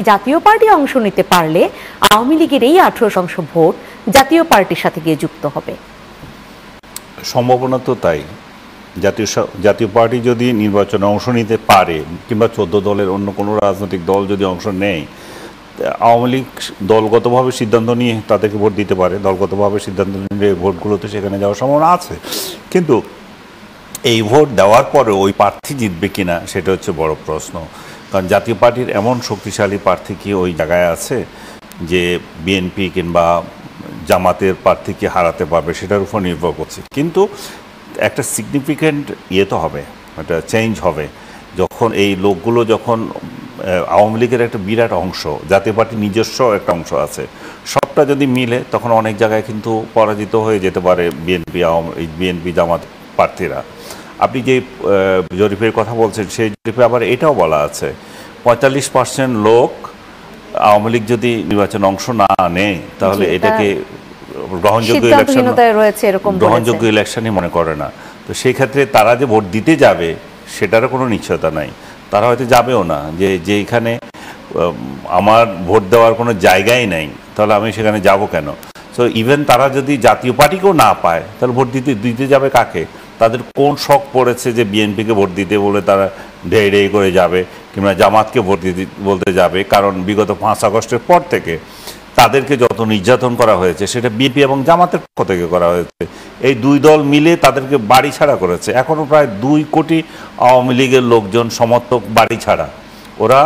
জাতীয় পার্টি অংশ নিতে পারলে আওয়ামী লীগের এই 18% ভোট জাতীয় পার্টির সাথে গিয়ে যুক্ত হবে? সম্ভাবনা তো তাই। জাতীয় পার্টি যদি নির্বাচনে অংশ নিতে পারে কিংবা 14 দলের অন্য কোনো রাজনৈতিক দল যদি অংশ নেয়, আওয়ামী লীগ দলগতভাবে সিদ্ধান্ত নিয়ে তাদেরকে ভোট দিতে পারে। দলগতভাবে সিদ্ধান্ত নিয়ে ভোটগুলোতে সেখানে যাওয়ার সম্ভাবনা আছে, কিন্তু এই ভোট দেওয়ার পরে ওই প্রার্থী জিতবে কিনা সেটা হচ্ছে বড় প্রশ্ন। কারণ জাতীয় পার্টির এমন শক্তিশালী প্রার্থী কি ওই জায়গায় আছে যে বিএনপি কিংবা জামাতের প্রার্থীকে হারাতে পারবে, সেটার উপর নির্ভর করছে। কিন্তু একটা সিগনিফিক্যান্ট তো হবে, একটা চেঞ্জ হবে যখন এই লোকগুলো, যখন আওয়ামী লীগের একটা বিরাট অংশ, জাতীয় পার্টির নিজস্ব একটা অংশ আছে, সবটা যদি মিলে তখন অনেক জায়গায় কিন্তু পরাজিত হয়ে যেতে পারে বিএনপি জামাত প্রার্থীরা। আপনি যে জরিপের কথা বলছেন, সেই জরিপে আবার এটাও বলা আছে 45% লোক আওয়ামী লীগ যদি নির্বাচনে অংশ না নেয় তাহলে এটাকে গ্রহণযোগ্য ইলেকশনই মনে করে না। তো সেই ক্ষেত্রে তারা যে ভোট দিতে যাবে সেটারও কোনো নিশ্চয়তা নাই। তারা হয়তো যাবেও না, যে এখানে আমার ভোট দেওয়ার কোনো জায়গাই নাই, তাহলে আমি সেখানে যাব কেন? সো ইভেন তারা যদি জাতীয় পার্টিকেও না পায় তাহলে ভোট দিতে যাবে কাকে? তাদের কোন শখ পড়েছে যে বিএনপিকে ভোট দিতে বলে তারা ঢেই করে যাবে কিংবা জামাতকে ভোট দিতে বলতে যাবে? কারণ বিগত 5 আগস্টের পর থেকে তাদেরকে যত নির্যাতন করা হয়েছে সেটা বিএনপি এবং জামাতের পক্ষ থেকে করা হয়েছে। এই দুই দল মিলে তাদেরকে বাড়ি ছাড়া করেছে। এখনও প্রায় 2 কোটি আওয়ামী লীগের লোকজন সমর্থক বাড়ি ছাড়া। ওরা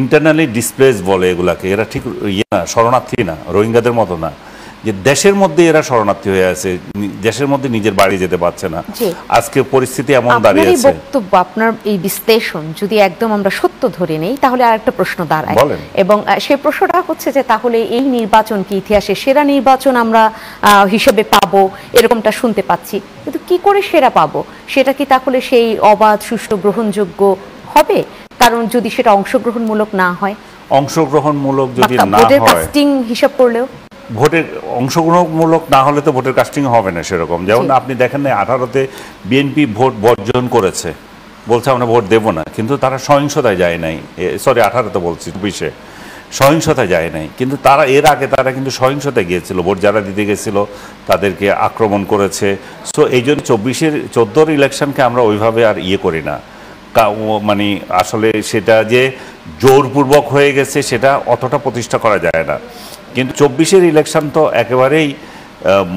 ইন্টারনালি ডিসপ্লেস বলে এগুলাকে। এরা ঠিক না, শরণার্থী না, রোহিঙ্গাদের মতো না, যে দেশের মধ্যে এরা শরণার্থী হয়ে আছে, দেশের মধ্যে নিজের বাড়ি যেতে পারছে না। আজকে পরিস্থিতি এমন দাঁড়িয়েছে। বক্তব্য, আপনার এই বিশ্লেষণ যদি একদম আমরা সত্য ধরে নেই তাহলে আরেকটা প্রশ্ন দাঁড়ায়, এবং সেই প্রশ্নটা হচ্ছে যে তাহলে এই নির্বাচন কি ইতিহাসে সেরা নির্বাচন আমরা হিসেবে পাবো? এরকমটা শুনতে পাচ্ছি, কিন্তু কি করে সেরা পাবো? সেটা কি তাহলে সেই অবাধ, সুষ্ঠু, গ্রহণযোগ্য হবে? কারণ যদি সেটা অংশগ্রহণমূলক না হয়, অংশগ্রহণমূলক যদি না হয়, কাস্টিং হিসাব করলেও ভোটের অংশগ্রহণমূলক না হলে তো ভোটের কাস্টিং হবে না সেরকম। যেমন আপনি দেখেন না 18-তে বিএনপি ভোট বর্জন করেছে, বলছে আমরা ভোট দেব না, কিন্তু তারা সহিংসতায় যায় নাই। সরি, 18-তে বলছি, 20-এ সহিংসতায় যায় নাই, কিন্তু তারা এর আগে তারা কিন্তু সহিংসতায় গিয়েছিল। ভোট যারা দিতে গেছিল তাদেরকে আক্রমণ করেছে। সো এই জন্য 14-এর ইলেকশনকে আমরা ওইভাবে আর করি না। মানে আসলে সেটা যে জোরপূর্বক হয়ে গেছে সেটা অতটা প্রতিষ্ঠা করা যায় না। কিন্তু 24-এর ইলেকশন তো একেবারেই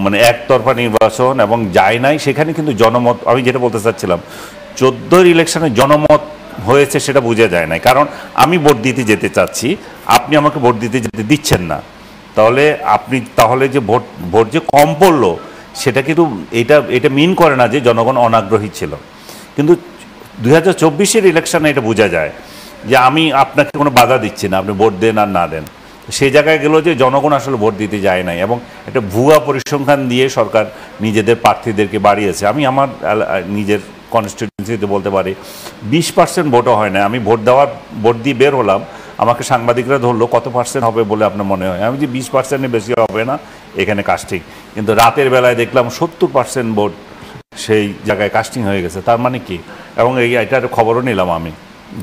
মানে একতরফা নির্বাচন এবং যায় নাই। সেখানে কিন্তু জনমত, আমি যেটা বলতে চাচ্ছিলাম, 14-এর ইলেকশনে জনমত হয়েছে সেটা বোঝা যায় না। কারণ আমি ভোট দিতে যেতে চাচ্ছি, আপনি আমাকে ভোট দিতে যেতে দিচ্ছেন না। তাহলে যে ভোট যে কম পড়লো সেটা কিন্তু এটা মিন করে না যে জনগণ অনাগ্রহী ছিল। কিন্তু 2024-এর ইলেকশনে এটা বোঝা যায় যে আমি আপনাকে কোনো বাধা দিচ্ছি না, আপনি ভোট দেন আর না দেন। সেই জায়গায় গেল যে জনগণ আসলে ভোট দিতে যায় নাই, এবং একটা ভুয়া পরিসংখ্যান দিয়ে সরকার নিজেদের প্রার্থীদেরকে বাড়িয়েছে। আমি আমার নিজের কনস্টিটিউয়েন্সিতে বলতে পারি 20% ভোটও হয় না। আমি ভোট দিয়ে বের হলাম, আমাকে সাংবাদিকরা ধরলো কত পার্সেন্ট হবে বলে আপনার মনে হয়? আমি যে 20%-এর বেশি হবে না এখানে কাস্টিং, কিন্তু রাতের বেলায় দেখলাম 70% ভোট সেই জায়গায় কাস্টিং হয়ে গেছে। তার মানে কি? এবং এটার খবরও নিলাম আমি,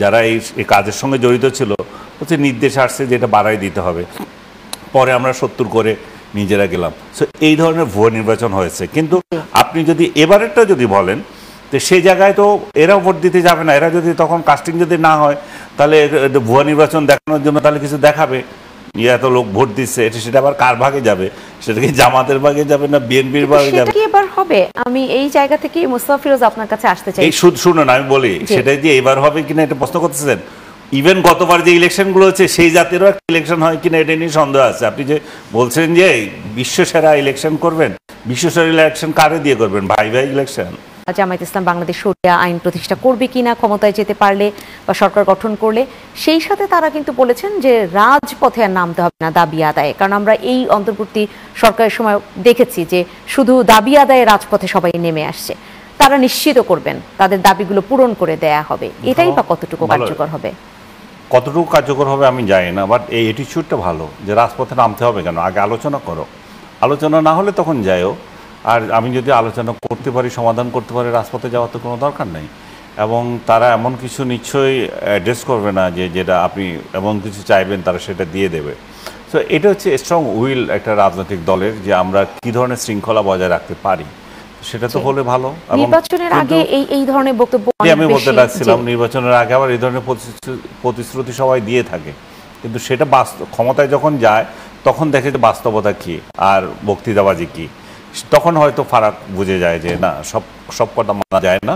যারা এই কাজের সঙ্গে জড়িত ছিল, হচ্ছে নির্দেশ আসছে যে এটা বাড়াই দিতে হবে। পরে আমরা 70 করে নিজেরা গেলাম। সো এই ধরনের ভুয়া নির্বাচন হয়েছে। কিন্তু আপনি যদি এবারেরটা যদি বলেন, তো সেই জায়গায় তো এরাও ভোট দিতে যাবে না। এরা যদি তখন কাস্টিং যদি না হয় তাহলে ভুয়া নির্বাচন দেখানোর জন্য তাহলে কিছু দেখাবে, এত লোক ভোট দিচ্ছে, সেটা আবার কার ভাগে যাবে? সেটা কি জামাতের ভাগে যাবে না বিএনপির ভাগে যাবে? কি এবার হবে? আমি এই জায়গা থেকে মুস্তাফা ফিরোজ আপনার কাছে আসতে চাই। এই শুনুন, আমি বলি সেটাই যে এবার হবে কিনা এটা প্রশ্ন করতেছেন। ইভেন গতবার যে ইলেকশনগুলো হচ্ছে সেই জাতীয়ও একটা ইলেকশন হয় কিনা এটা নিয়ে সন্দেহ আছে। আপনি যে বলছেন যে বিশ্বসেরা ইলেকশন করবেন, বিশ্বসেরা ইলেকশন কারে দিয়ে করবেন? ভাই ইলেকশন। জামায়াত ইসলাম বাংলাদেশ শরিয়া আইন প্রতিষ্ঠা করবে কিনা ক্ষমতায় যেতে পারলে বা সরকার গঠন করলে, সেই সাথে তারা কিন্তু বলেছেন যে রাজপথে আর নামতে হবে না দাবি আদায়ে। কারণ আমরা এই অন্তর্বর্তী সরকারের সময় দেখেছি যে শুধু দাবি আদায়ে রাজপথে সবাই নেমে আসছে। তারা নিশ্চিত করবেন তাদের দাবিগুলো পূরণ করে দেয়া হবে। এটাই বা কতটুকু কার্যকর হবে? কতটুকু কার্যকর হবে আমি জানি না, বাট এই অ্যাটিটিউডটা ভালো যে রাজপথে নামতে হবে কেন, আগে আলোচনা করো। আলোচনা না হলে তখন যাইও। আর আমি যদি আলোচনা করতে পারি, সমাধান করতে পারি, রাজপথে যাওয়ার তো কোনো দরকার নেই। এবং তারা এমন কিছু নিশ্চয়ই অ্যাড্রেস করবে না যে যেটা আপনি এমন কিছু চাইবেন তারা সেটা দিয়ে দেবে। তো এটা হচ্ছে স্ট্রং উইল একটা রাজনৈতিক দলের, যে আমরা কি ধরনের শৃঙ্খলা বজায় রাখতে পারি, সেটা তো হলে ভালো। নির্বাচনের আগে এই ধরনের বক্তব্য আমি বলতে চাচ্ছিলাম, নির্বাচনের আগে আবার এই ধরনের প্রতিশ্রুতি সবাই দিয়ে থাকে, কিন্তু সেটা ক্ষমতায় যখন যায় তখন দেখে যে বাস্তবতা কি আর বক্তৃতাবাজি কি, তখন হয়তো ফারাক বুঝে যায় যে না, সব কথা মানা যায় না।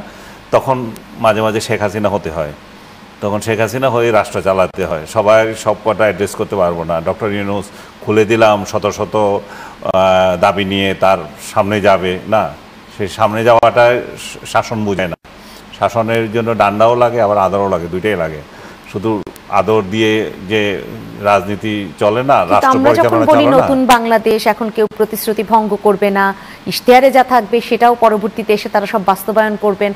তখন মাঝে মাঝে শেখ হাসিনা হতে হয়, তখন শেখ হাসিনা হয়ে রাষ্ট্র চালাতে হয়। সবাই সব কটা অ্যাড্রেস করতে পারবো না। ডক্টর ইউনূস খুলে দিলাম শত শত দাবি নিয়ে তার সামনে যাবে না, সেই সামনে যাওয়াটা শাসন বুঝে না। শাসনের জন্য ডান্ডাও লাগে, আবার আদরও লাগে, দুইটাই লাগে। শুধু আদর দিয়ে যে রাজনীতি চলে না, রাষ্ট্র পরিচালনা চলে না। নতুন বাংলাদেশ, এখন কেউ প্রতিশ্রুতি ভঙ্গ করবে না, ইশতেহারে যা থাকবে সেটাও পরবর্তীতে এসে তারা সব বাস্তবায়ন করবেন,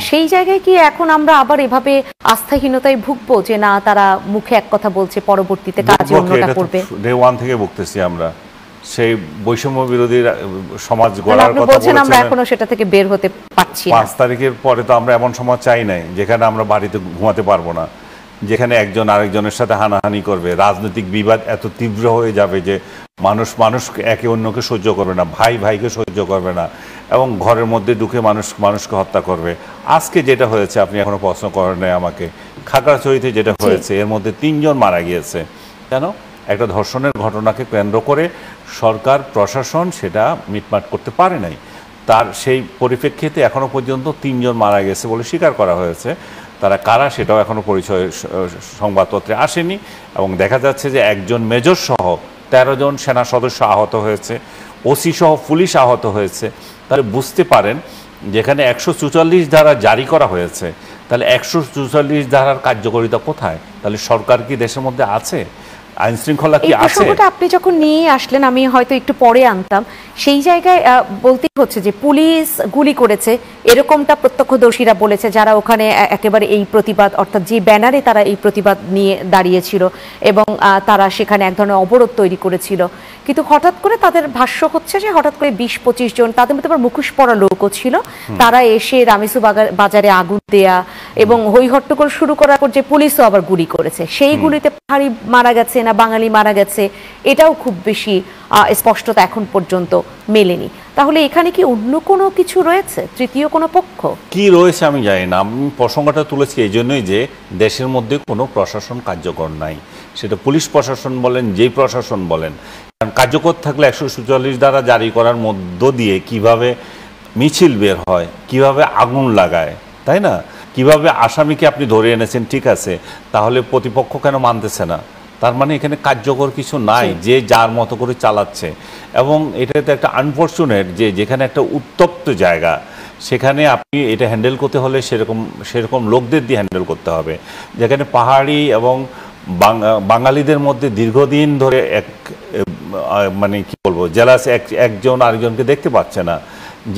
সেই জায়গায় কি এখন আমরা আবার এভাবে আস্থাহীনতায় ভুগবো যে না, তারা মুখে এক কথা বলছে, পরবর্তীতে কাজে অন্যটা করবে? ডে ওয়ান থেকে ভুগতেছি আমরা। সেই বৈষম্য বিরোধী সমাজ গড়ার কথা বলেছেন, আমরা এখনো সেটা থেকে বের হতে পারছি না। 5 তারিখের পরে তো আমরা এমন সমাজ চাই নাই যেখানে আমরা বাড়িতে ঘুমাতে পারবো না, যেখানে একজন আরেকজনের সাথে হানাহানি করবে, রাজনৈতিক বিবাদ এত তীব্র হয়ে যাবে যে মানুষ একে অন্যকে সহ্য করবে না, ভাই ভাইকে সহ্য করবে না, এবং ঘরের মধ্যে ঢুকে মানুষকে হত্যা করবে। আজকে যেটা হয়েছে, আপনি এখনো প্রশ্ন করেন নাই আমাকে, খাগড়াছড়িতে যেটা হয়েছে, এর মধ্যে 3 জন মারা গিয়েছে। কেন? একটা ধর্ষণের ঘটনাকে কেন্দ্র করে সরকার প্রশাসন সেটা মিটমাট করতে পারে নাই। তার সেই পরিপ্রেক্ষিতে এখনো পর্যন্ত 3 জন মারা গেছে বলে স্বীকার করা হয়েছে। তারা কারা সেটাও এখনো পরিচয় সংবাদপত্রে আসেনি, এবং দেখা যাচ্ছে যে একজন মেজর সহ 13 জন সেনা সদস্য আহত হয়েছে, ওসি সহ পুলিশ আহত হয়েছে। তাহলে বুঝতে পারেন যেখানে 144 ধারা জারি করা হয়েছে, তাহলে 144 ধারার কার্যকারিতা কোথায়? তাহলে সরকার কি দেশের মধ্যে আছে? আইন শৃঙ্খলা কি আছে? আপনি যখন নিয়ে আসলেন, আমি হয়তো একটু পরে আনতাম, সেই জায়গায় বলতে হচ্ছে যে পুলিশ গুলি করেছে, এরকমটা প্রত্যক্ষদর্শীরা বলেছে, যারা ওখানে একেবারে এই প্রতিবাদ, অর্থাৎ যে ব্যানারে তারা এই প্রতিবাদ নিয়ে দাঁড়িয়েছিল এবং তারা সেখানে এক ধরনের অবরোধ তৈরি করেছিল। কিন্তু হঠাৎ করে তাদের ভাষ্য হচ্ছে যে হঠাৎ করে 20-25 জন, তাদের মধ্যে আবার মুখোশ পরা লোকও ছিল, তারা এসে রামেসু বাজারে আগুন দেয়া এবং হই হট্টগোল শুরু করার পর যে পুলিশও আবার গুলি করেছে। সেই গুলিতে পাহাড়ি মারা গেছে না বাঙালি মারা গেছে, এটাও খুব বেশি স্পষ্টতা এখন পর্যন্ত মেলেনি। তাহলে এখানে কি অন্য কোনো কিছু রয়েছে, তৃতীয় কোনো পক্ষ কি রয়েছে আমি জানি না। আমি প্রসঙ্গটা তুলেছি এই জন্যই যে দেশের মধ্যে কোনো প্রশাসন কার্যকর নাই, সেটা পুলিশ প্রশাসন বলেন, যেই প্রশাসন বলেন। কারণ কার্যকর থাকলে 144 ধারা জারি করার মধ্য দিয়ে কিভাবে মিছিল বের হয়, কিভাবে আগুন লাগায়, তাই না? কিভাবে আসামিকে আপনি ধরে এনেছেন, ঠিক আছে, তাহলে প্রতিপক্ষ কেন মানতেছে না? তার মানে এখানে কার্যকর কিছু নাই, যে যার মতো করে চালাচ্ছে। এবং এটাতে একটা আনফর্চুনেট যে যেখানে একটা উত্তপ্ত জায়গা, সেখানে আপনি এটা হ্যান্ডেল করতে হলে সেরকম লোকদের দিয়ে হ্যান্ডেল করতে হবে। যেখানে পাহাড়ি এবং বাঙালিদের মধ্যে দীর্ঘদিন ধরে মানে কি বলবো, জেলাস একজন আরেকজনকে দেখতে পাচ্ছে না,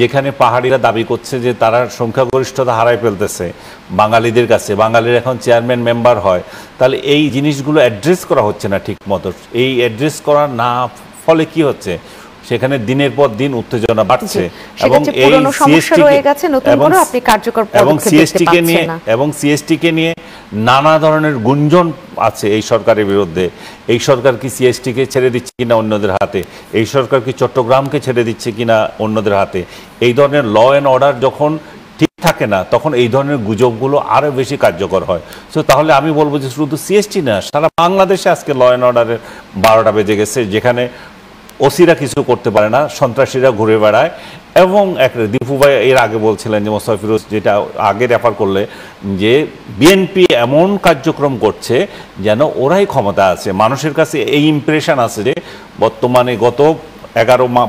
যেখানে পাহাড়িরা দাবি করছে যে তারা সংখ্যাগরিষ্ঠতা হারাই ফেলতেছে বাঙালিদের কাছে, বাঙালির এখন চেয়ারম্যান মেম্বার হয়, তাহলে এই জিনিসগুলো অ্যাড্রেস করা হচ্ছে না ঠিক মতো। এই অ্যাড্রেস করা না ফলে কি হচ্ছে, সেখানে দিনের পর দিন উত্তেজনা বাড়ছে, এবং এই সিএসটিকে নিয়ে নানা ধরনের গুঞ্জন আছে এই সরকারের বিরুদ্ধে। এই সরকার কি সিএসটিকে ছেড়ে দিচ্ছে কিনা অন্যদের হাতে, এই সরকার কি চট্টগ্রামকে ছেড়ে দিচ্ছে কিনা অন্যদের হাতে। এই ধরনের ল অ্যান্ড অর্ডার যখন ঠিক থাকে না, তখন এই ধরনের গুজবগুলো আরও বেশি কার্যকর হয়। সো তাহলে আমি বলবো যে শুধু সিএসটি না, সারা বাংলাদেশে আজকে ল অ্যান্ড অর্ডারের 12টা বেজে গেছে, যেখানে ওসিরা কিছু করতে পারে না, সন্ত্রাসীরা ঘুরে বেড়ায়। এবং দীপু ভাই এর আগে বলছিলেন যে মোস্তফা ফিরোজ যেটা আগে রেফার করলে, যে বিএনপি এমন কার্যক্রম করছে যেন ওরাই ক্ষমতা আছে। মানুষের কাছে এই ইমপ্রেশন আছে যে বর্তমানে গত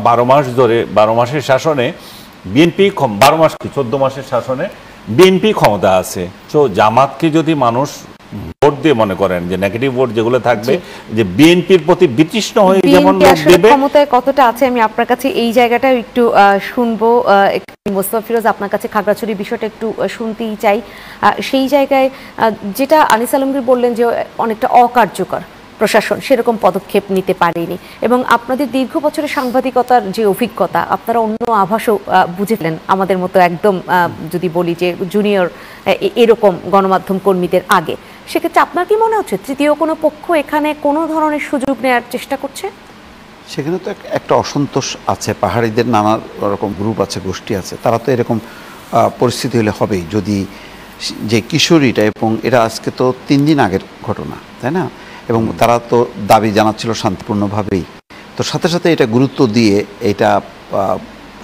12 মাস ধরে, 12 মাসের শাসনে বিএনপি, 12 মাস কি 14 মাসের শাসনে বিএনপি ক্ষমতা আছে। তো জামাতকে যদি মানুষ ভোট দিয়ে মনে করেন যে নেগেটিভ ভোট যেগুলো থাকবে, যে বিএনপির প্রতি বিতৃষ্ণ হয়ে যেমন লোক দেবে, ক্ষমতায় কতটা আছে আমি আপনার কাছে এই জায়গাটা একটু শুনবো। মোস্তফা ফিরোজ, আপনার কাছে খাগড়াছড়ির বিষয়টা একটু শুনতেই চাই। সেই জায়গায় যেটা আনিস আলমগীর বললেন যে অনেকটা অকার্যকর, প্রশাসন সেরকম পদক্ষেপ নিতে পারেনি, এবং আপনাদের দীর্ঘ বছরের সাংবাদিকতার যে অভিজ্ঞতা, আপনারা অন্য আভাসও বুঝে ফেলেন আমাদের মতো একদম যদি বলি যে জুনিয়র এরকম গণমাধ্যম কর্মীদের আগে। সেক্ষেত্রে আপনার কি মনে হচ্ছে তৃতীয় কোনো পক্ষ এখানে কোনো ধরনের সুযোগ নেওয়ার চেষ্টা করছে? সেখানে তো একটা অসন্তোষ আছে, পাহাড়িদের নানা রকম গ্রুপ আছে, গোষ্ঠী আছে, তারা তো এরকম পরিস্থিতি হলে হবেই। যদি যে কিশোরীটা, এবং এটা আজকে তো 3 দিন আগের ঘটনা, তাই না, এবং তারা তো দাবি জানাচ্ছিল শান্তিপূর্ণভাবেই, তো সাথে সাথে এটা গুরুত্ব দিয়ে এটা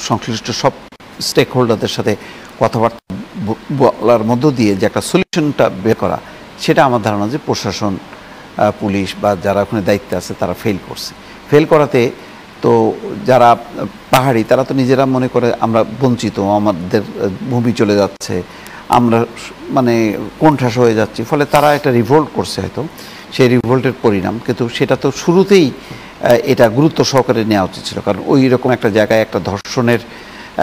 সংশ্লিষ্ট সব স্টেক হোল্ডারদের সাথে কথাবার্তা বলার মধ্য দিয়ে যে একটা সলিউশনটা বের করা, সেটা আমার ধারণা যে প্রশাসন, পুলিশ বা যারা ওখানে দায়িত্বে আছে তারা ফেল করছে। ফেল করাতে তো যারা পাহাড়ি তারা তো নিজেরা মনে করে আমরা বঞ্চিত, আমাদের ভূমি চলে যাচ্ছে, আমরা মানে কোণঠাসা হয়ে যাচ্ছি, ফলে তারা একটা রিভোল্ট করছে হয়তো, সেই রিভোল্টের পরিণাম। কিন্তু সেটা তো শুরুতেই এটা গুরুত্ব সহকারে নেওয়া উচিত ছিল, কারণ ওই রকম একটা জায়গায় একটা ধর্ষণের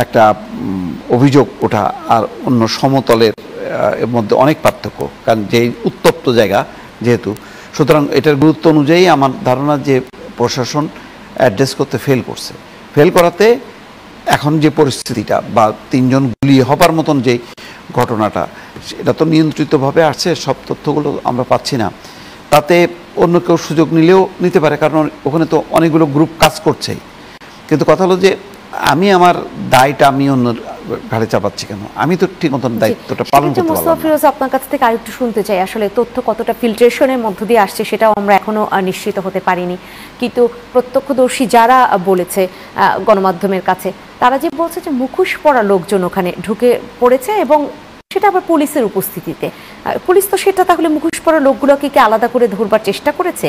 একটা অভিযোগ ওঠা আর অন্য সমতলের মধ্যে অনেক পার্থক্য, কারণ যে উত্তপ্ত জায়গা যেহেতু, সুতরাং এটার গুরুত্ব অনুযায়ী আমার ধারণা যে প্রশাসন অ্যাড্রেস করতে ফেল করছে। ফেল করাতে এখন যে পরিস্থিতিটা বা 3 জন গুলি হবার মতন যে ঘটনাটা, এটা তো নিয়ন্ত্রিতভাবে আসছে, সব তথ্যগুলো আমরা পাচ্ছি না, তাতে অন্য কেউ সুযোগ নিলেও নিতে পারে, কারণ ওখানে তো অনেকগুলো গ্রুপ কাজ করছেই। কিন্তু কথা হলো যে আমি আমার দায়টা আমি অন্য ঘাড়ে চাপাচ্ছি কেন? আমি তো ঠিক মতন দায়িত্বটা পালন করতে পারলাম না। ফিরোজ, আপনার কাছ থেকে আরেকটু শুনতে চাই, আসলে তথ্য কতটা ফিল্ট্রেশনের মধ্য দিয়ে আসছে সেটাও আমরা এখনো নিশ্চিত হতে পারিনি, কিন্তু প্রত্যক্ষদর্শী যারা বলেছে গণমাধ্যমের কাছে, তারা যে বলছে যে মুখোশ পরা লোকজন ওখানে ঢুকে পড়েছে, এবং সেটা আবার পুলিশের উপস্থিতিতে। পুলিশ তো সেটা তাহলে মুখোশ পরা লোকগুলোকে কি আলাদা করে ধরবার চেষ্টা করেছে?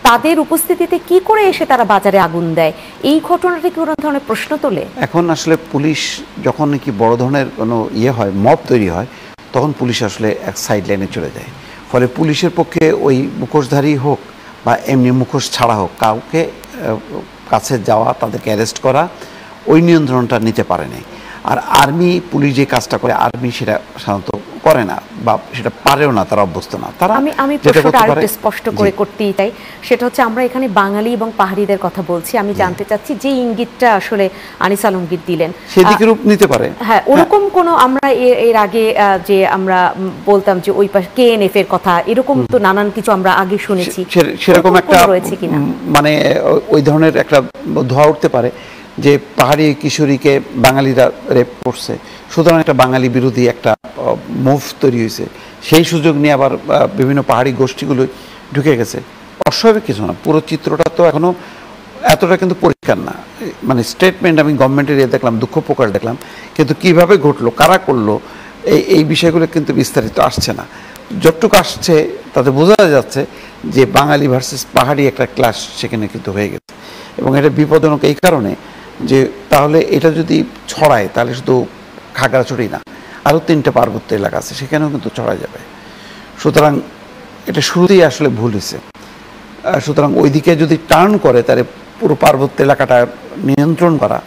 তাদের উপস্থিতিতে কি করে এসে তারা বাজারে আগুন দেয়? এই ঘটনাটা কি কোনো ধরনের প্রশ্ন তোলে? এখন আসলে পুলিশ যখন নাকি বড় ধরনের কোনো হয়, মব তৈরি হয়, তখন পুলিশ আসলে এক সাইড লাইনে চলে যায়। ফলে পুলিশের পক্ষে ওই মুখোশধারী হোক বা এমনি মুখোশ ছাড়া হোক, কাউকে কাছে যাওয়া, তাদেরকে অ্যারেস্ট করা, ওই নিয়ন্ত্রণটা নিতে পারে নাই। আর আর্মি, পুলিশ যে কাজটা করে, আর্মি সেটা সাধারণত করে না বা সেটা পারেও না, তারা অভ্যস্ত না। তারা আমি প্রশ্নটা আরেকটু স্পষ্ট করে করতেই চাই, সেটা হচ্ছে আমরা এখানে বাঙালি এবং পাহাড়িদের কথা বলছি। আমি জানতে চাচ্ছি যে ইঙ্গিতটা আসলে আনিস আলমগীর দিলেন, সেদিকে রূপ নিতে পারে। হ্যাঁ, ওরকম কোনো আমরা এর আগে যে আমরা বলতাম যে ওই পাশে কেএনএফ এর কথা, এরকম তো নানান কিছু আমরা আগে শুনেছি, সেরকম একটা রয়েছে কিনা মানে ওই ধরনের একটা ধোয়া উঠতে পারে যে পাহাড়ি কিশোরীকে বাঙালিরা রেপ করছে, সুতরাং একটা বাঙালি বিরোধী একটা মুভ তৈরি হয়েছে, সেই সুযোগ নিয়ে আবার বিভিন্ন পাহাড়ি গোষ্ঠীগুলো ঢুকে গেছে। অস্বাভাবিক কিছু না, পুরো চিত্রটা তো এখনো এতটা কিন্তু পরিষ্কার না। মানে স্টেটমেন্ট আমি গভর্নমেন্টের দেখলাম, দুঃখ প্রকাশ দেখলাম, কিন্তু কিভাবে ঘটলো, কারা করলো, এই বিষয়গুলো কিন্তু বিস্তারিত আসছে না। যতটুকু আসছে তাতে বোঝা যাচ্ছে যে বাঙালি ভার্সেস পাহাড়ি একটা ক্লাশ সেখানে কিন্তু হয়ে গেছে, এবং এটা বিপদজনক এই কারণে যে তাহলে এটা যদি ছড়ায় তাহলে শুধু খাগড়াছড়ি না, আরও 3টে পার্বত্য এলাকা আছে, সেখানেও কিন্তু ছড়ায় যাবে। সুতরাং এটা শুরুতেই আসলে ভুল হয়েছে। সুতরাং ওইদিকে যদি টার্ন করে তাহলে পুরো পার্বত্য এলাকাটা নিয়ন্ত্রণ করা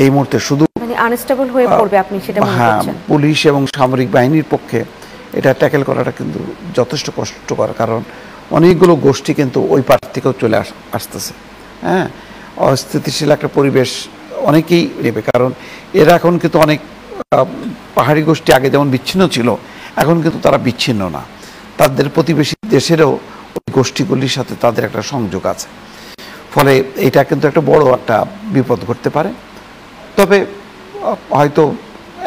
এই মুহূর্তে শুধু মানে আনস্টেবল হয়ে পড়বে, আপনি সেটা মনে করছেন? পুলিশ এবং সামরিক বাহিনীর পক্ষে এটা ট্যাকেল করাটা কিন্তু যথেষ্ট কষ্টকর, কারণ অনেকগুলো গোষ্ঠী কিন্তু ওই পার থেকেও চলে আসতেছে। হ্যাঁ, অস্থিতিশীল একটা পরিবেশ অনেকেই নেবে, কারণ এরা এখন কিন্তু অনেক পাহাড়ি গোষ্ঠী আগে যেমন বিচ্ছিন্ন ছিল, এখন কিন্তু তারা বিচ্ছিন্ন না, তাদের প্রতিবেশী দেশেরও ওই গোষ্ঠীগুলির সাথে তাদের একটা সংযোগ আছে। ফলে এটা কিন্তু একটা বড় একটা বিপদ ঘটতে পারে। তবে হয়তো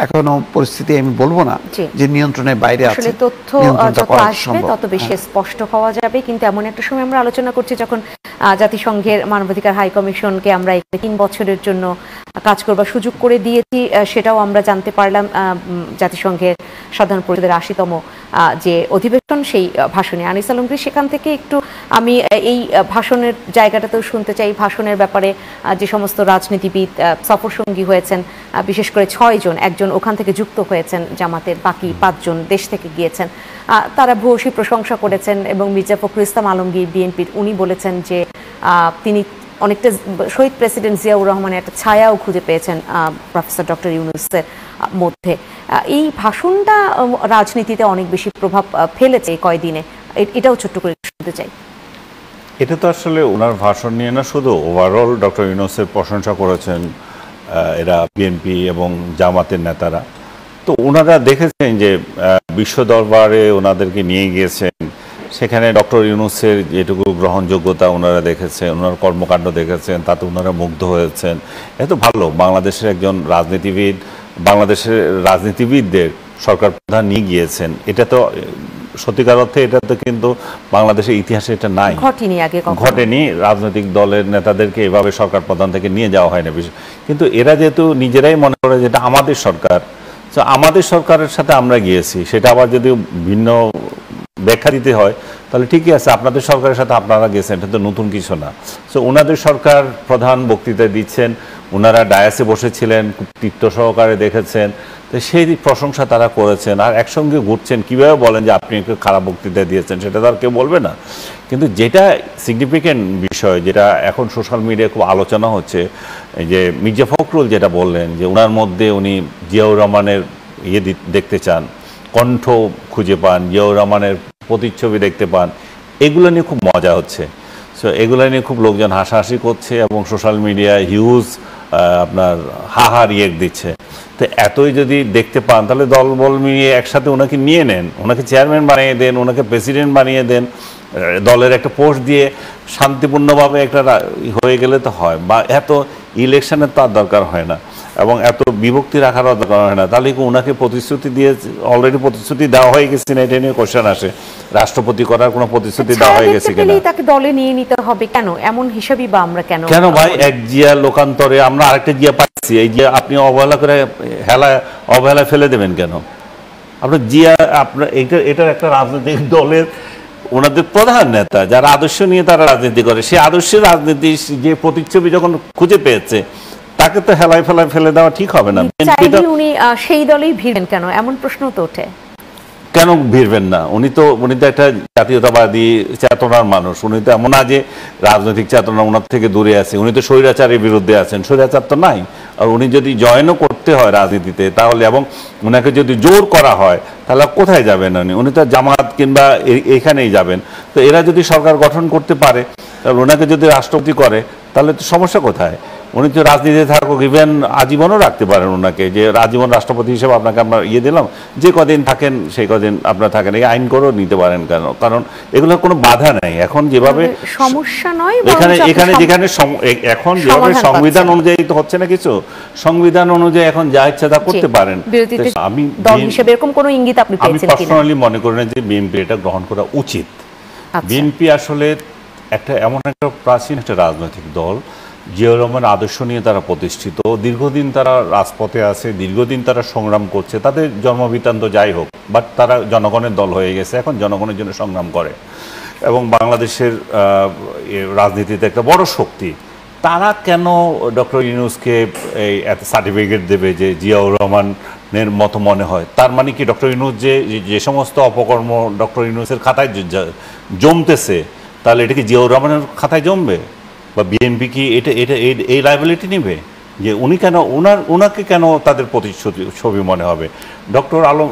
এখনো পরিস্থিতি আমি বলবো না যে নিয়ন্ত্রণের বাইরে আছে, আসলে তথ্য যত আসবে তত বেশি স্পষ্ট হওয়া যাবে। কিন্তু এমন একটা সময় আমরা আলোচনা করছি যখন জাতিসংঘের মানবাধিকার হাই কমিশনকে আমরা 3 বছরের জন্য কাজ করবার সুযোগ করে দিয়েছি, সেটাও আমরা জানতে পারলাম। জাতিসংঘের সাধারণ পরিষদের 80তম যে অধিবেশন, সেই ভাষণে আনিস আলমগীর, সেখান থেকে একটু আমি এই ভাষণের জায়গাটাতেও শুনতে চাই। ভাষণের ব্যাপারে যে সমস্ত রাজনীতিবিদ সফর সঙ্গী হয়েছেন, বিশেষ করে 6 জন, একজন ওখান থেকে যুক্ত হয়েছেন জামাতের, বাকি 5 জন দেশ থেকে গিয়েছেন, তারা ভূয়সী প্রশংসা করেছেন। এবং মির্জা ফখরুল ইসলাম আলমগীর বিএনপির, উনি বলেছেন যে তিনি অনেকটা শহীদ প্রেসিডেন্ট জিয়াউর রহমানের একটা ছায়াও খুঁজে পেয়েছেন প্রফেসর ডক্টর ইউনূসের মধ্যে। এই ভাষণটা রাজনীতিতে অনেক বেশি প্রভাব ফেলেছে কয়দিনে, এটাও ছোট্ট করে শুনতে চাই। এটা তো আসলে ওনার ভাষণ নিয়ে না, শুধু ওভারঅল ডক্টর ইউনূসের প্রশংসা করেছেন এরা বিএনপি এবং জামাতের নেতারা। তো ওনারা দেখেছেন যে বিশ্ব দরবারে ওনাদেরকে নিয়ে গিয়েছেন, সেখানে ডক্টর ইউনূসের যেটুকু গ্রহণযোগ্যতা ওনারা দেখেছেন, ওনার কর্মকাণ্ড দেখেছেন, তাতে ওনারা মুগ্ধ হয়েছেন। এত ভালো বাংলাদেশের একজন রাজনীতিবিদ, বাংলাদেশের রাজনীতিবিদদের সরকার প্রধান নিয়ে গিয়েছেন, এটা তো সত্যিকার অর্থে এটা তো কিন্তু বাংলাদেশের ইতিহাসে এটা নাই, ঘটেনি আগে কখনো। ঘটেনি। রাজনৈতিক দলের নেতাদেরকে এভাবে সরকার প্রধান থেকে নিয়ে যাওয়া হয় না বেশি। কিন্তু এরা যেহেতু নিজেরাই মনে করে যেটা আমাদের সরকার, তো আমাদের সরকারের সাথে আমরা গিয়েছি, সেটা আবার যদি ভিন্ন ব্যাখ্যা দিতে হয় তাহলে ঠিকই আছে, আপনাদের সরকারের সাথে আপনারা গেছেন, এটা তো নতুন কিছু না। সো ওনাদের সরকার প্রধান বক্তৃতা দিচ্ছেন, ওনারা ডায়াসে বসেছিলেন, খুব তৃপ্ত সহকারে দেখেছেন, তো সেই প্রশংসা তারা করেছেন। আর একসঙ্গে ঘুরছেন, কীভাবে বলেন যে আপনি একটু খারাপ বক্তৃতা দিয়েছেন, সেটা তো আর কেউ বলবে না। কিন্তু যেটা সিগনিফিকেন্ট বিষয়, যেটা এখন সোশ্যাল মিডিয়ায় খুব আলোচনা হচ্ছে, যে মির্জা ফখরুল যেটা বললেন যে ওনার মধ্যে উনি জিয়াউর রহমানের দেখতে চান, কণ্ঠ খুঁজে পান, জিয়াউর রহমানের প্রতিচ্ছবি দেখতে পান, এগুলো নিয়ে খুব মজা হচ্ছে। সো এগুলো নিয়ে খুব লোকজন হাসাহাসি করছে এবং সোশ্যাল মিডিয়ায় হিউজ আপনার হাহা রিয়েক্ট দিচ্ছে। তো এতই যদি দেখতে পান তাহলে দলবল মিলিয়ে একসাথে ওনাকে নিয়ে নেন, ওনাকে চেয়ারম্যান বানিয়ে দেন, ওনাকে প্রেসিডেন্ট বানিয়ে দেন, দলের একটা পোস্ট দিয়ে শান্তিপূর্ণভাবে একটা হয়ে গেলে তো হয়। বা এত ইলেকশনের তো আর দরকার হয় না এবং এত বিভক্তি রাখারও দরকার হয় না। তাহলে কি ওনাকে প্রতিশ্রুতি দিয়ে, অলরেডি প্রতিশ্রুতি দেওয়া হয়ে গেছে না, এটা নিয়ে কোশ্চেন আসে। রাষ্ট্রপতি করার কোনো প্রতিশ্রুতি দেওয়া হয়ে গেছে কিনা, তাকে দলে নিয়ে নিতে হবে কেন, এমন হিসাবই বা আমরা কেন ভাই? এক জিয়া লোকান্তরে আমরা আরেকটা জিয়া পাচ্ছি, এই জিয়া আপনি অবহেলা করে অবহেলায় ফেলে দেবেন কেন? আপনার জিয়া, আপনার এটার একটা রাজনৈতিক দলের ওনাদের প্রধান নেতা, যারা আদর্শ নিয়ে তারা রাজনীতি করে, সেই আদর্শের রাজনীতি যে প্রতিচ্ছবি যখন খুঁজে পেয়েছে, তাকে তো হেলায় ফেলায় ফেলে দেওয়া ঠিক হবে না। উনি সেই দলেই ভিড়বেন কেন, এমন প্রশ্ন তো ওঠে। কেন ভিড়বেন না? উনি তো একটা জাতীয়তাবাদী চেতনার মানুষ। উনি তো এমন না যে রাজনৈতিক চেতনা ওনার থেকে দূরে আছে। উনি তো স্বৈরাচারের বিরুদ্ধে আছেন, স্বৈরাচার তো নাই। আর উনি যদি জয়েনও করতে হয় রাজনীতিতে তাহলে, এবং ওনাকে যদি জোর করা হয় তাহলে কোথায় যাবেন উনি তো জামাত কিংবা এখানেই যাবেন। তো এরা যদি সরকার গঠন করতে পারে, তাহলে ওনাকে যদি রাষ্ট্রপতি করে তাহলে তো সমস্যা কোথায়? উনি তো রাজনীতিতে থাকুক, ইভেন আজীবনও রাখতে পারেন ওনাকে, যে আজীবন রাষ্ট্রপতি হিসেবে আপনাকে আমরা দিলাম, যে কদিন থাকেন সেই কদিন আপনারা থাকেন, এই আইন করেও নিতে পারেন কেন? কারণ এগুলোর কোনো বাধা নাই। এখন যেভাবে সমস্যা নয়, এখানে যেখানে এখন যেভাবে সংবিধান অনুযায়ী তো হচ্ছে না কিছু, সংবিধান অনুযায়ী এখন যা ইচ্ছা তা করতে পারেন। আমি দল হিসেবে এরকম কোনো ইঙ্গিত আপনি পেয়েছেন কিনা? আমি পার্সোনালি মনে করি না যে বিএনপি এটা গ্রহণ করা উচিত। বিএনপি আসলে এমন একটা প্রাচীন একটা রাজনৈতিক দল, জিয়াউর রহমান আদর্শ নিয়ে তারা প্রতিষ্ঠিত, দীর্ঘদিন তারা রাজপথে আছে, দীর্ঘদিন তারা সংগ্রাম করছে, তাদের জন্মবৃত্তান্ত যাই হোক, বাট তারা জনগণের দল হয়ে গেছে, এখন জনগণের জন্য সংগ্রাম করে এবং বাংলাদেশের রাজনীতিতে একটা বড় শক্তি। তারা কেন ডক্টর ইউনূসকে এই এত সার্টিফিকেট দেবে যে জিয়াউর রহমানের মতো মনে হয়? তার মানে কি ডক্টর ইউনূস যে সমস্ত অপকর্ম ডক্টর ইউনূসের খাতায় জমতেছে, তাহলে এটা কি জিয়াউর রহমানের খাতায় জমবে? বা বিএনপি কি এই লায়াবিলিটি নেবে যে উনি কেন ওনাকে কেন তাদের প্রতিচ্ছবি মনে হবে? ডক্টর আলম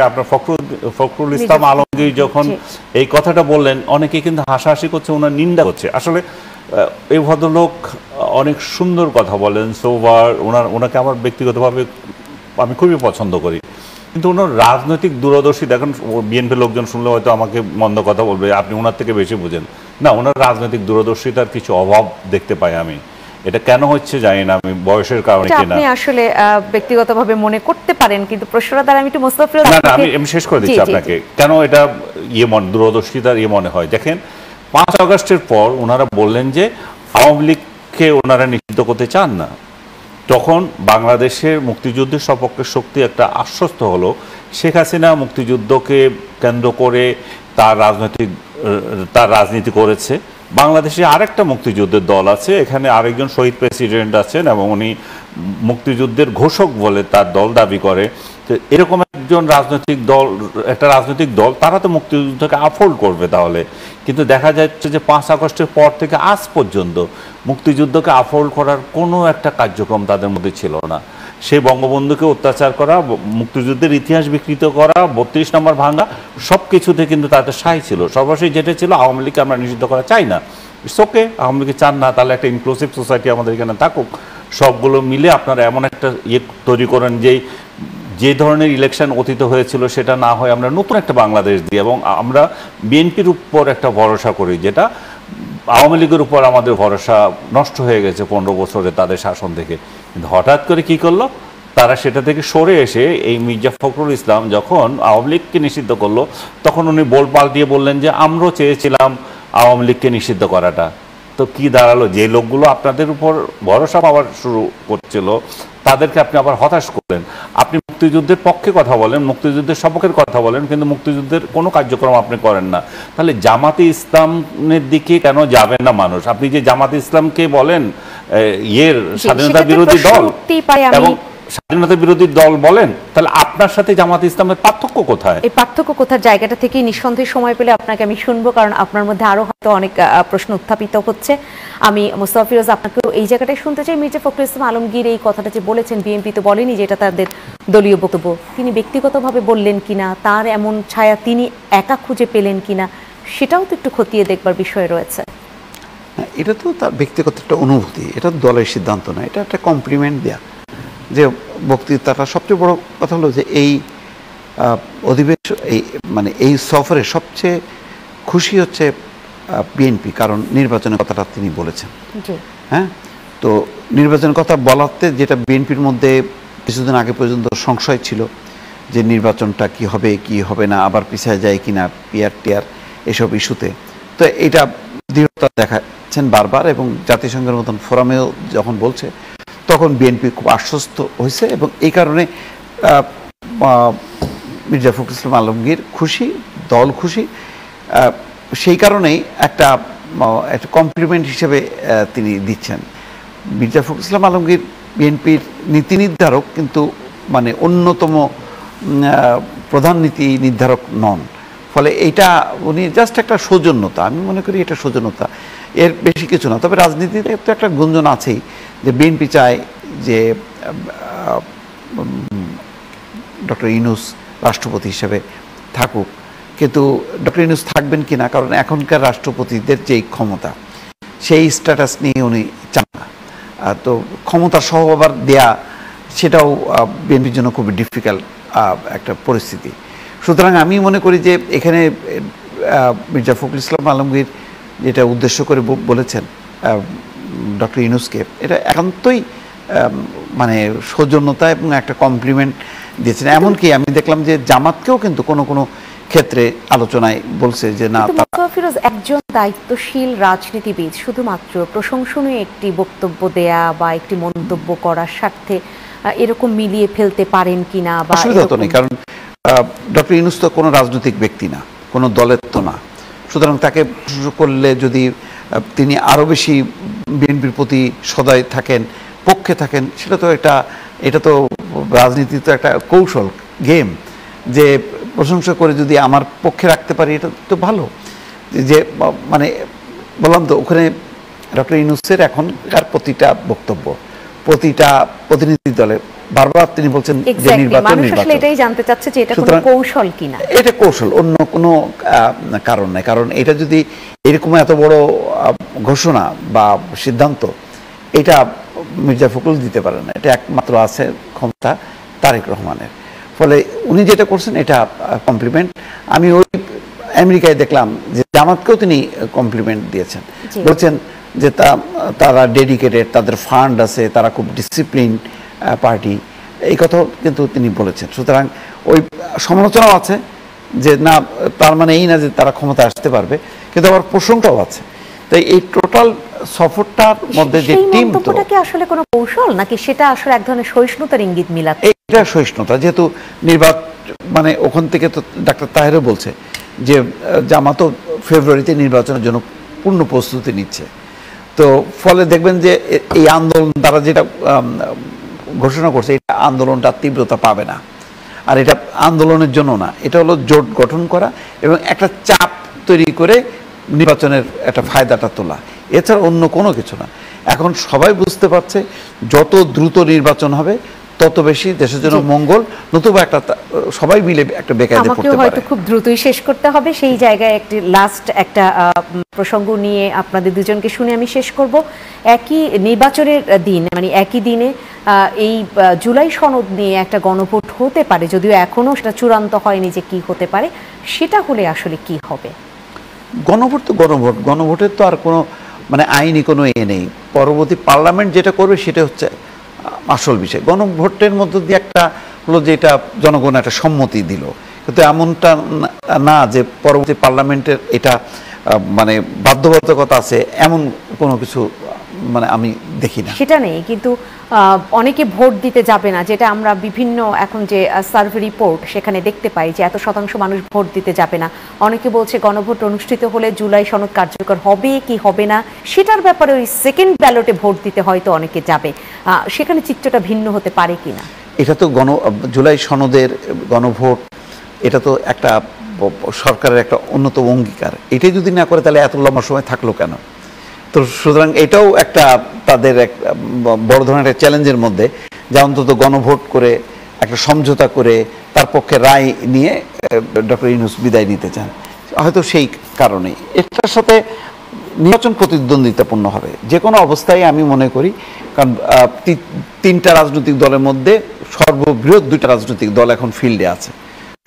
আপনার ফখরুল ইসলাম আলমগীর যখন এই কথাটা বললেন, অনেকে কিন্তু হাসাহাসি করছে, ওনার নিন্দা করছে। আসলে এই ভদ্রলোক অনেক সুন্দর কথা বলেন, সোবার, ওনাকে আমার ব্যক্তিগতভাবে আমি খুবই পছন্দ করি। কিন্তু ওনার রাজনৈতিক দূরদর্শী, দেখেন বিএনপি লোকজন শুনলে হয়তো আমাকে মন্দ কথা বলবে, আপনি ওনার থেকে বেশি বুঝেন না। ওনার রাজনৈতিক দূরদর্শিতার কিছু অভাব দেখতে পাই আমি। এটা কেন হচ্ছে জানি না, আমি বয়সের কারণে কিনা। আপনি আসলে ব্যক্তিগতভাবে মনে করতে পারেন, কিন্তু প্রশ্নটা দ্বারা আমি একটু মোস্তাফিজ, না আমি শেষ করে দিচ্ছি আপনাকে, কেন এটা দূরদর্শিতার মনে হয়। দেখেন 5 আগস্টের পর ওনারা বললেন যে আওয়ামী লীগকে ওনারা নিষিদ্ধ করতে চান না। তখন বাংলাদেশের মুক্তিযুদ্ধের সপক্ষে শক্তি একটা আশ্বস্ত হলো। শেখ হাসিনা মুক্তিযুদ্ধকে কেন্দ্র করে তার রাজনীতি করেছে। বাংলাদেশে আরেকটা মুক্তিযুদ্ধের দল আছে, এখানে আরেকজন শহীদ প্রেসিডেন্ট আছেন এবং উনি মুক্তিযুদ্ধের ঘোষক বলে তার দল দাবি করে। তো এরকম একটা রাজনৈতিক দল তারা তো মুক্তিযুদ্ধকে আফোল্ড করবে তাহলে। কিন্তু দেখা যাচ্ছে যে 5 আগস্টের পর থেকে আজ পর্যন্ত মুক্তিযুদ্ধকে আফোল্ড করার কোনো একটা কার্যক্রম তাদের মধ্যে ছিল না। সেই বঙ্গবন্ধুকে অত্যাচার করা, মুক্তিযুদ্ধের ইতিহাস বিকৃত করা, 32 নম্বর ভাঙা, সব কিছুতে কিন্তু তাদের সাই ছিল। সর্বশেষ যেটা ছিল, আওয়ামী লীগকে আমরা নিষিদ্ধ করা চাই না, ইটস ওকে, আওয়ামী লীগকে চান না, তাহলে একটা ইনক্লুসিভ সোসাইটি আমাদের এখানে থাকুক। সবগুলো মিলে আপনারা এমন একটা তৈরি করেন যে ধরনের ইলেকশন অতীত হয়েছিল সেটা না হয় আমরা নতুন একটা বাংলাদেশ দিই, এবং আমরা বিএনপির উপর একটা ভরসা করি, যেটা আওয়ামী লীগের উপর আমাদের ভরসা নষ্ট হয়ে গেছে 15 বছরে তাদের শাসন থেকে। কিন্তু হঠাৎ করে কি করলো, তারা সেটা থেকে সরে এসে এই মির্জা ফখরুল ইসলাম যখন আওয়ামী লীগকে নিষিদ্ধ করলো, তখন উনি বল পাল্টিয়ে বললেন যে আমরাও চেয়েছিলাম আওয়ামী লীগকে নিষিদ্ধ করাটা। তো কি দাঁড়ালো, যে লোকগুলো আপনাদের উপর ভরসা পাওয়ার শুরু করছিল তাদেরকে আপনি আবার হতাশ করলেন। আপনি মুক্তিযুদ্ধের পক্ষে কথা বলেন, মুক্তিযুদ্ধের সপক্ষের কথা বলেন, কিন্তু মুক্তিযুদ্ধের কোনো কার্যক্রম আপনি করেন না। তাহলে জামাতে ইসলামের দিকে কেন যাবেন না মানুষ? আপনি যে জামাতে ইসলামকে বলেন স্বাধীনতা বিরোধী দল এবং স্বাধীনতা বিরোধী দল বলেন, তাহলে আপনার সাথে জামাতে ইসলামের পার্থক্য কোথায়? এই পার্থক্য কোথার জায়গাটা থেকে নিঃসন্দেহে সময় পেলে আপনাকে আমি শুনবো, কারণ আপনার মধ্যে আরো হয়তো অনেক প্রশ্ন উত্থাপিত হচ্ছে। আমি মোস্তফা ফিরোজ আপনাকেও এই জায়গাটাই শুনতে চাই। মির্জা ফখরুল ইসলাম আলমগীর এই কথাটা যে বলেছেন, বিএনপি তো বলেনি যে এটা তাদের দলীয় বক্তব্য, তিনি ব্যক্তিগতভাবে বললেন কিনা, তার এমন ছায়া তিনি একা খুঁজে পেলেন কিনা, সেটাও তো একটু খতিয়ে দেখবার বিষয় রয়েছে। এটা তো তার ব্যক্তিগত একটা অনুভূতি, এটা দলের সিদ্ধান্ত না, এটা একটা কমপ্লিমেন্ট দেয়া। যে বক্তৃতাটা সবচেয়ে বড় কথা হলো যে এই অধিবেশন, এই সফরে সবচেয়ে খুশি হচ্ছে বিএনপি, কারণ নির্বাচনের কথাটা তিনি বলেছেন। হ্যাঁ, তো নির্বাচনের কথা বলাতে যেটা বিএনপির মধ্যে কিছুদিন আগে পর্যন্ত সংশয় ছিল যে নির্বাচনটা কি হবে কি হবে না, আবার পিছিয়ে যায় কিনা, পিয়ার টিয়ার এসব ইস্যুতে, তো এটা দৃঢ়তা দেখাচ্ছেন বারবার, এবং জাতিসংঘের মতন ফোরামেও যখন বলছে তখন বিএনপি খুব আশ্বস্ত হয়েছে, এবং এই কারণে মির্জা ফখরুল ইসলাম আলমগীর খুশি, দল খুশি। সেই কারণেই একটা কমপ্লিমেন্ট হিসেবে তিনি দিচ্ছেন। মির্জা ফখরুল ইসলাম আলমগীর বিএনপির নীতি নির্ধারক, কিন্তু অন্যতম প্রধান নীতি নির্ধারক নন। ফলে এইটা উনি জাস্ট একটা সৌজন্যতা, আমি মনে করি এটা সৌজন্যতা, এর বেশি কিছু না। তবে রাজনীতিতে তো একটা গুঞ্জন আছেই যে বিএনপি চায় যে ডক্টর ইউনূস রাষ্ট্রপতি হিসেবে থাকুক, কিন্তু ডক্টর ইউনূস থাকবেন কিনা, কারণ এখনকার রাষ্ট্রপতিদের যেই ক্ষমতা, সেই স্ট্যাটাস নিয়ে উনি চান না। তো ক্ষমতা সহ আবার দেয়া, সেটাও বিএনপির জন্য খুবই ডিফিকাল্ট একটা পরিস্থিতি। সুতরাং আমি মনে করি যে এখানে মির্জা ফখরুল ইসলাম আলমগীর যেটা উদ্দেশ্য করে বলেছেন ডক্টর ইউনূসকে, এটা একান্তই সৌজন্যতা এবং একটা কমপ্লিমেন্ট দিয়েছেন। এমনকি আমি দেখলাম যে জামাতকেও কিন্তু কোনো কোনো ক্ষেত্রে আলোচনায় বলছে যে না, ফিরোজ একজন দায়িত্বশীল রাজনীতিবিদ শুধুমাত্র প্রশংসনীয় একটি বক্তব্য দেয়া বা একটি মন্তব্য করার স্বার্থে এরকম মিলিয়ে ফেলতে পারেন কিনা, বা অসুবিধা তো নেই, কারণ ডক্টর ইউনূস তো কোনো রাজনৈতিক ব্যক্তি না, কোনো দলের তো না। সুতরাং তাকে করলে যদি তিনি আরও বেশি বিএনপির প্রতি সদয় থাকেন, পক্ষে থাকেন, সেটা তো এটা তো রাজনীতি তো একটা কৌশল গেম, যে প্রশংসা করে যদি আমার পক্ষে রাখতে পারি, এটা তো ভালো। যে বললাম তো, ওখানে ডক্টর ইউনূসের এখনকার প্রতিটা বক্তব্য, প্রতিটা প্রতিনিধি দলে বারবার তিনি বলছেন যে নির্বাচন, এটাই জানতে চাচ্ছে যে এটা কোনো কৌশল কিনা। এটা কৌশল, অন্য কোনো কারণ নাই। কারণ এটা যদি এরকম এত বড় ঘোষণা বা সিদ্ধান্ত, এটা মির্জা ফখরুল দিতে পারে না, এটা একমাত্র আছে ক্ষমতা তারেক রহমানের। ফলে উনি যেটা করছেন এটা কমপ্লিমেন্ট। আমি ওই আমেরিকায় দেখলাম যে জামাতকেও তিনি কমপ্লিমেন্ট দিয়েছেন, বলছেন যে তারা ডেডিকেটেড, তাদের ফান্ড আছে, তারা খুব ডিসিপ্লিন পার্টি, এই কথাও কিন্তু তিনি বলেছেন। সুতরাং ওই সমালোচনাও আছে যে না, তার মানে এই না যে তারা ক্ষমতা আসতে পারবে, কিন্তু আবার প্রশংসাও আছে। তাই এই টোটাল সফরটার মধ্যে যে টিম, তো কি আসলে কোনো কৌশল নাকি সেটা আসলে এক ধরনের সহিষ্ণুতার ইঙ্গিত মিলাতে? এটা সহিষ্ণুতা, যেহেতু নির্বাচন ওখান থেকে তো ডাক্তার তাহেরও বলছে যে জামাতও ফেব্রুয়ারিতে নির্বাচনের জন্য পূর্ণ প্রস্তুতি নিচ্ছে। তো ফলে দেখবেন যে এই আন্দোলন তারা যেটা ঘোষণা করছে, এটা আন্দোলনটা তীব্রতা পাবে না। আর এটা আন্দোলনের জন্য না, এটা হলো জোট গঠন করা এবং একটা চাপ তৈরি করে নির্বাচনের একটা ফায়দাটা তোলা, এছাড়া অন্য কোনো কিছু না। এখন সবাই বুঝতে পারছে যত দ্রুত নির্বাচন হবে তত বেশি দেশের জন্য মঙ্গল, নতুবা একটা সবাই মিলে একটা বেকায়দায় পড়তে আমাকেও হয়তো পারে। খুব দ্রুতই শেষ করতে হবে, সেই জায়গায় একটি লাস্ট একটা প্রসঙ্গ নিয়ে আপনাদের দুজনকে শুনে আমি শেষ করব। একই নির্বাচনের দিন, মানে একই দিনে এই জুলাই সনদ নিয়ে একটা গণভোট হতে পারে, যদিও এখনো সেটা চূড়ান্ত হয়নি যে কি হতে পারে। সেটা হলে আসলে কি হবে? গণভোট তো গণভোট, গণভোটের তো আর কোনো মানে আইনি কোনো নেই। পরবর্তী পার্লামেন্ট যেটা করবে সেটা হচ্ছে আসল বিষয়। গণভোটের মধ্য দিয়ে একটা হলো যে এটা জনগণ একটা সম্মতি দিল, কিন্তু এমনটা না যে পরবর্তী পার্লামেন্টের এটা মানে বাধ্যবাধকতা আছে, এমন কোনো কিছু মানে আমি দেখি না। সেটা নেই, কিন্তু অনেকে ভোট দিতে যাবে না, যেটা আমরা বিভিন্ন এখন যে সার্ভে রিপোর্ট সেখানে দেখতে পাই যে এত শতাংশ মানুষ ভোট দিতে যাবে না। অনেকে বলছে গণভোট অনুষ্ঠিত হলে জুলাই সনদ কার্যকর হবে কি হবে না সেটার ব্যাপারে ওই সেকেন্ড ব্যালটে ভোট দিতে হয়তো অনেকে যাবে, সেখানে চিত্রটা ভিন্ন হতে পারে কিনা। এটা তো জুলাই সনদের গণভোট, এটা তো একটা সরকারের একটা অন্যতম অঙ্গীকার। এটাই যদি না করে তাহলে এত লম্বা সময় থাকলো কেন? তো সুতরাং এটাও একটা তাদের এক বড় ধরনের একটা চ্যালেঞ্জের মধ্যে, যা অন্তত গণভোট করে একটা সমঝোতা করে তার পক্ষে রায় নিয়ে ডক্টর ইউনূস বিদায় নিতে চান, হয়তো সেই কারণেই। এটার সাথে নির্বাচন প্রতিদ্বন্দ্বিতাপূর্ণ হবে যে কোনো অবস্থায় আমি মনে করি, কারণ তিনটা রাজনৈতিক দলের মধ্যে সর্ববৃহৎ দুইটা রাজনৈতিক দল এখন ফিল্ডে আছে।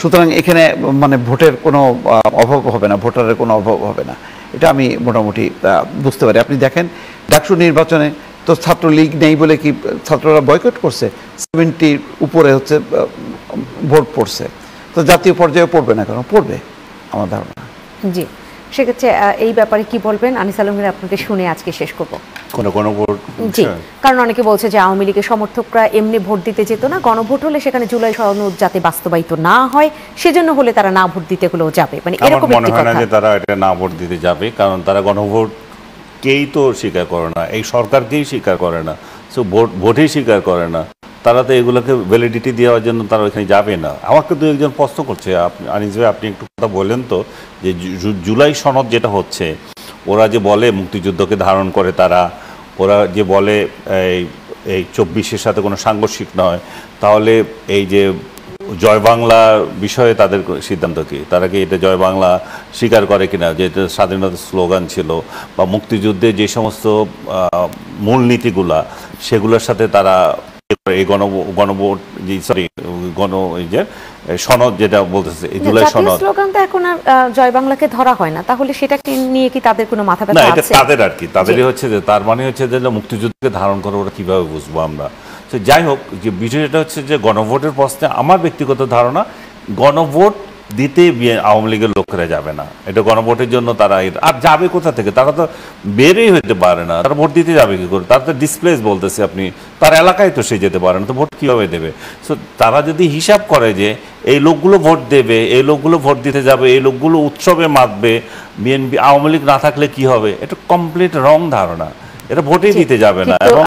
সুতরাং এখানে মানে ভোটের কোনো অভাব হবে না, ভোটারের কোনো অভাব হবে না, এটা আমি মোটামুটি বুঝতে পারি। আপনি দেখেন ডাকসু নির্বাচনে তো ছাত্রলীগ নেই বলে কি ছাত্ররা বয়কট করছে, 70 উপরে হচ্ছে ভোট পড়ছে। তো জাতীয় পর্যায়ে পড়বে না, কারণ পড়বে আমার ধারণা। জি, সেক্ষেত্রে এই ব্যাপারে কি বলবেন? আনিস আলমের আপনাদের শুনে আজকে শেষ করব। গণভোট, জি, কারণ অনেকে বলছে যে আওয়ামী লীগের সমর্থকরা এমনি ভোট দিতে যেত না, গণভোট হলে সেখানে জুলাই সনদ যাতে বাস্তবায়িত না হয় সেজন্য হলে তারা না ভোট দিতে হলেও যাবে, মানে এরকম মনে একটি হয় না কথা। যে তারা এটা না ভোট দিতে যাবে, কারণ তারা গণভোটকেই তো স্বীকার করে না, এই সরকারকেই স্বীকার করে না, সো ভোটেই স্বীকার করে না। তারা তো এগুলোকে ভ্যালিডিটি দেওয়ার জন্য তারা ওইখানে যাবে না। আমাকে দু একজন প্রশ্ন করছে, আনিস ভাই আপনি একটু কথা বলেন তো, যে জুলাই সনদ যেটা হচ্ছে, ওরা যে বলে মুক্তিযুদ্ধকে ধারণ করে তারা, ওরা যে বলে এই 24-এর সাথে কোনো সাংঘর্ষিক নয়, তাহলে এই যে জয় বাংলা বিষয়ে তাদের সিদ্ধান্ত কি? তারা কি এটা জয় বাংলা স্বীকার করে কিনা, যে এটা স্বাধীনতার স্লোগান ছিল, বা মুক্তিযুদ্ধে যে সমস্ত মূলনীতিগুলা সেগুলোর সাথে তারা এই গণভোট সনদ যেটা বলতেছে এই জুলাই সনদ, স্লোগান তো এখন আর জয় বাংলাকে ধরা হয় না, তাহলে সেটা নিয়ে কি তাদের কোনো মাথা না ব্যথা এটা আছে? তাদের আর কি, তাদেরই হচ্ছে যে তার মানে হচ্ছে যে মুক্তিযুদ্ধকে ধারণ করে ওরা কিভাবে বুঝবো আমরা। তো যাই হোক, যে বিষয়টা হচ্ছে যে গণভোটের প্রশ্নে আমার ব্যক্তিগত ধারণা, গণভোট দিতে আওয়ামী লীগের লোকেরা যাবে না, এটা গণভোটের জন্য তারা আর যাবে কোথা থেকে? তারা তো বেরই হতে পারে না, তারা ভোট দিতে যাবে কি করে? তারা তো ডিসপ্লেস বলতেছে, আপনি তার এলাকায় তো সে যেতে পারে না, তো ভোট কীভাবে দেবে? সো তারা যদি হিসাব করে যে এই লোকগুলো ভোট দেবে, এই লোকগুলো ভোট দিতে যাবে, এই লোকগুলো উৎসবে মাতবে, বিএনপি আওয়ামী লীগ না থাকলে কি হবে, এটা কমপ্লিট রং ধারণা, এটা ভোটই দিতে যাবে না। এবং